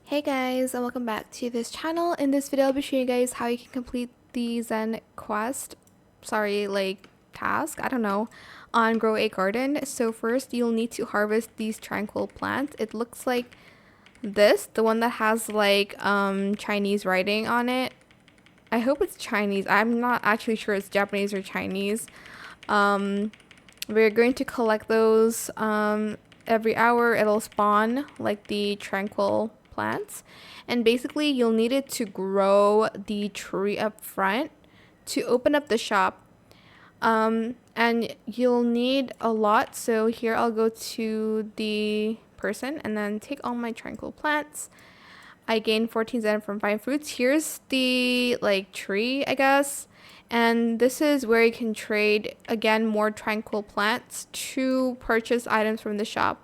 Hey guys, and welcome back to this channel. In this video I'll be showing you guys how you can complete the Zen task, I don't know, on Grow a Garden. So first you'll need to harvest these tranquil plants. It looks like this, the one that has like Chinese writing on it. I hope it's Chinese. I'm not actually sure it's Japanese or Chinese. We're going to collect those every hour. It'll spawn like the tranquil plants, and basically you'll need it to grow the tree up front to open up the shop, and you'll need a lot. So here I'll go to the person and then take all my tranquil plants. I gained 14 Zen from 5 fruits. Here's the tree, I guess. And this is where you can trade again more tranquil plants to purchase items from the shop.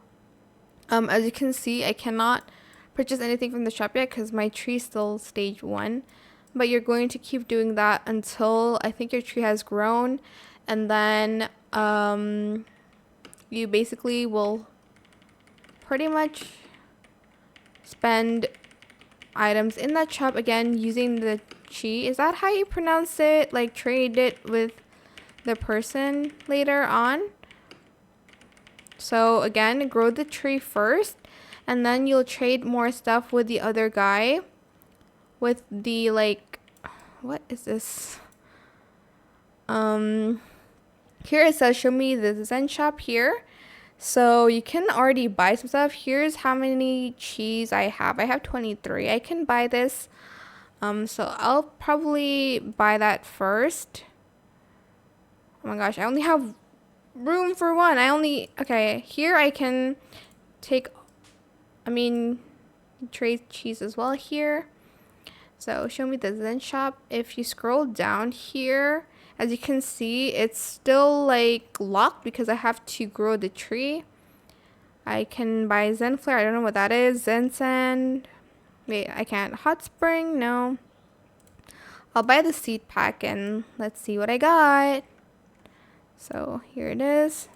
As you can see, I cannot purchase anything from the shop yet because my tree is still stage 1. But you're going to keep doing that until I think your tree has grown, and then you basically will pretty much spend items in that shop again using the chi. Is that how you pronounce it? Like trade it with the person later on. So again, grow the tree first, and then you'll trade more stuff with the other guy with the what is this? Here it says show me the Zen shop here. So you can already buy some stuff. Here's how many cheese I have. I have 23. I can buy this. So I'll probably buy that first. Oh my gosh, I only have room for one. Okay, here I can take, trade cheese as well here. So show me the Zen shop. If you scroll down here, as you can see, it's still locked because I have to grow the tree. I can buy Zen Flare. I don't know what that is. Zen Sand. Wait, I can't. Hot Spring? No. I'll buy the seed pack and let's see what I got. So here it is.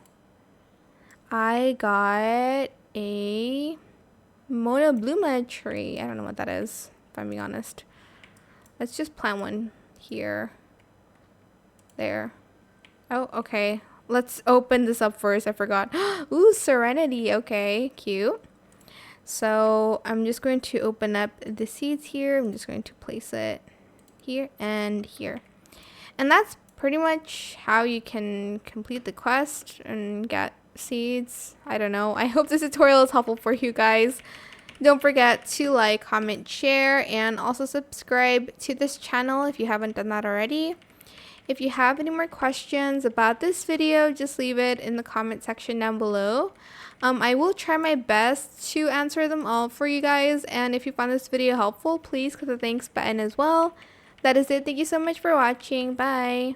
I got a Mona Bluma tree. I don't know what that is, if I'm being honest. Let's just plant one here. There. Oh, okay. Let's open this up first. I forgot. Ooh, Serenity. Okay, cute. So I'm just going to open up the seeds here. I'm just going to place it here and here. And that's pretty much how you can complete the quest and get seeds. I don't know. I hope this tutorial is helpful for you guys. Don't forget to like, comment, share, and also subscribe to this channel if you haven't done that already. If you have any more questions about this video, just leave it in the comment section down below. I will try my best to answer them all for you guys. And if you found this video helpful, please click the thanks button as well. That is it. Thank you so much for watching. Bye.